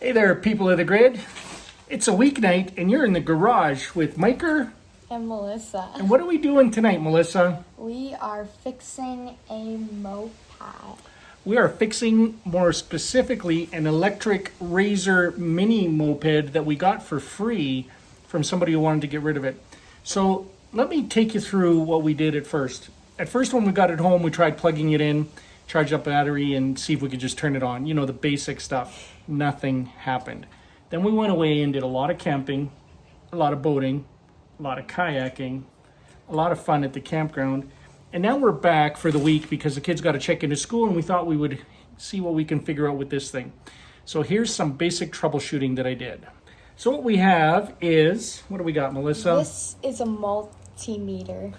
Hey there, people of the grid. It's a weeknight and you're in the garage with Miker. And Melissa. And what are we doing tonight, Melissa? We are fixing a moped. We are fixing, more specifically, an electric Razor mini moped that we got for free from somebody who wanted to get rid of it. So let me take you through what we did at first. At first, when we got it home, we tried plugging it in, charge up battery, and see if we could just turn it on. You know, the basic stuff. Nothing happened. Then we went away and did a lot of camping, a lot of boating, a lot of kayaking, a lot of fun at the campground. And now we're back for the week because the kids got to check into school, and we thought we would see what we can figure out with this thing. So here's some basic troubleshooting that I did. So what we have is, what do we got, Melissa? This is a multimeter.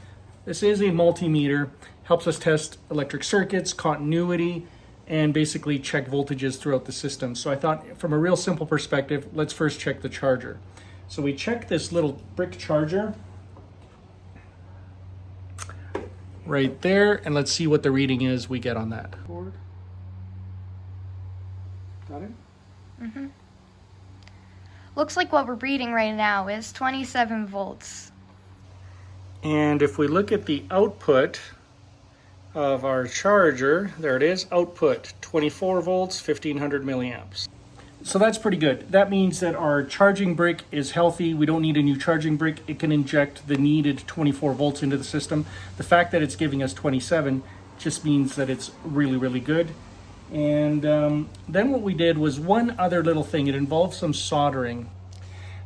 This is a multimeter. Helps us test electric circuits, continuity, and basically check voltages throughout the system. So I thought, from a real simple perspective, let's first check the charger. So we check this little brick charger right there, and let's see what the reading is we get on that. Got it? Mm-hmm. Looks like what we're reading right now is 27 volts. And if we look at the output of our charger, there it is, output 24 volts, 1500 milliamps. So that's pretty good. That means that our charging brick is healthy. We don't need a new charging brick. It can inject the needed 24 volts into the system. The fact that it's giving us 27 just means that it's really, really good. And then what we did was one other little thing. It involved some soldering.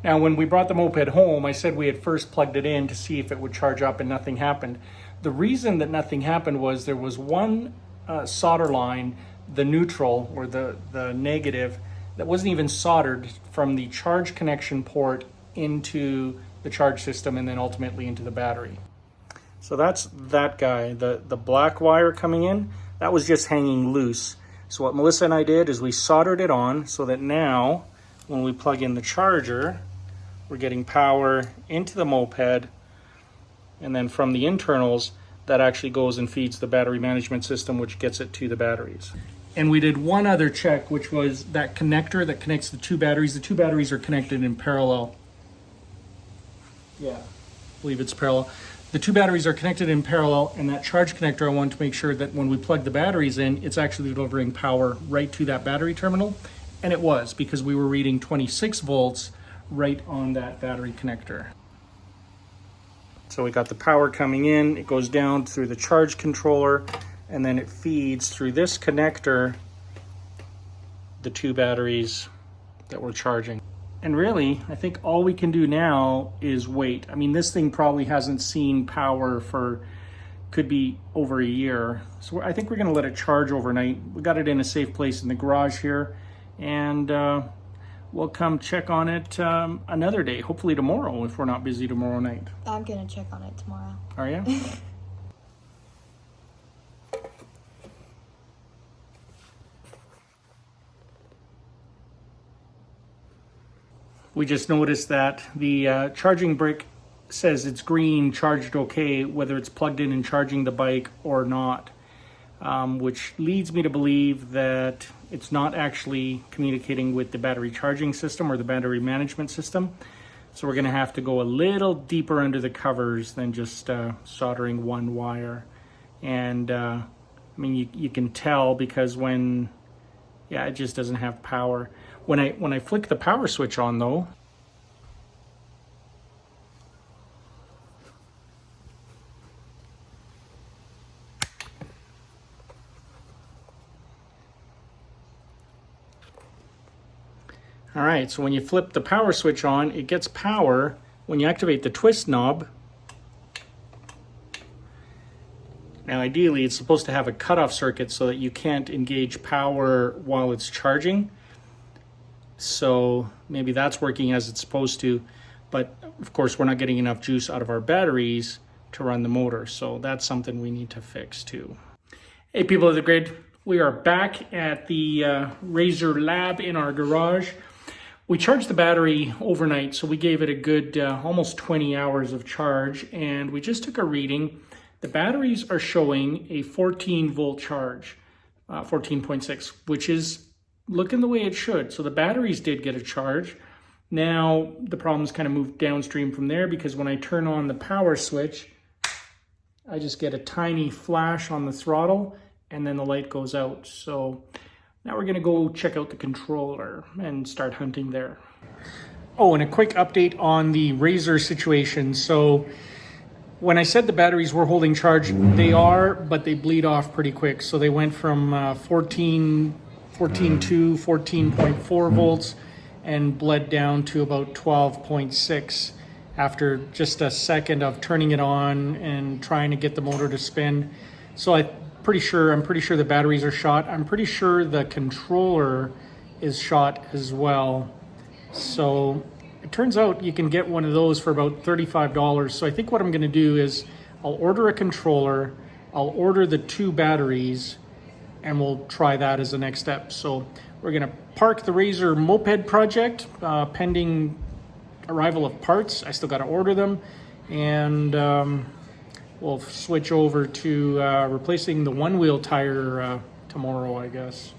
Now, when we brought the moped home, I said we had first plugged it in to see if it would charge up, and nothing happened. The reason that nothing happened was there was one solder line, the neutral or the negative, that wasn't even soldered from the charge connection port into the charge system and then ultimately into the battery. So that's that guy. The black wire coming in, that was just hanging loose. So what Melissa and I did is we soldered it on so that now when we plug in the charger, we're getting power into the moped, and then from the internals, that actually goes and feeds the battery management system, which gets it to the batteries. And we did one other check, which was that connector that connects the two batteries. The two batteries are connected in parallel. Yeah, I believe it's parallel. The two batteries are connected in parallel, and that charge connector, I want to make sure that when we plug the batteries in, it's actually delivering power right to that battery terminal. And it was, because we were reading 26 volts right on that battery connector. So we got the power coming in, it goes down through the charge controller, and then it feeds through this connector the two batteries that we're charging. And really, I think all we can do now is wait. I mean, this thing probably hasn't seen power for, could be over a year. So I think we're gonna let it charge overnight. We got it in a safe place in the garage here, and we'll come check on it another day, hopefully tomorrow if we're not busy tomorrow night. I'm gonna check on it tomorrow. Are you? We just noticed that the charging brick says it's green, charged okay, whether it's plugged in and charging the bike or not, which leads me to believe that it's not actually communicating with the battery charging system or the battery management system. So we're gonna have to go a little deeper under the covers than just soldering one wire. And I mean, you can tell because when, yeah, it just doesn't have power. When I flick the power switch on though, all right, so when you flip the power switch on, it gets power. When you activate the twist knob, now ideally it's supposed to have a cutoff circuit so that you can't engage power while it's charging. So maybe that's working as it's supposed to, but of course we're not getting enough juice out of our batteries to run the motor. So that's something we need to fix too. Hey people of the grid, we are back at the Razor lab in our garage. We charged the battery overnight, so we gave it a good almost 20 hours of charge, and we just took a reading. The batteries are showing a 14 volt charge, 14.6, which is looking the way it should. So the batteries did get a charge. Now the problem's kind of moved downstream from there, because when I turn on the power switch, I just get a tiny flash on the throttle and then the light goes out. So now we're gonna go check out the controller and start hunting there. Oh, and a quick update on the Razor situation. So when I said the batteries were holding charge, they are, but they bleed off pretty quick. So they went from 14.2, 14.4 volts and bled down to about 12.6 after just a second of turning it on and trying to get the motor to spin. So I'm pretty sure the batteries are shot. I'm pretty sure the controller is shot as well. So it turns out you can get one of those for about $35. So I think what I'm going to do is I'll order a controller, I'll order the 2 batteries, and we'll try that as the next step. So we're going to park the Razor Moped project pending arrival of parts. I still got to order them, and we'll switch over to replacing the one-wheel tire tomorrow, I guess.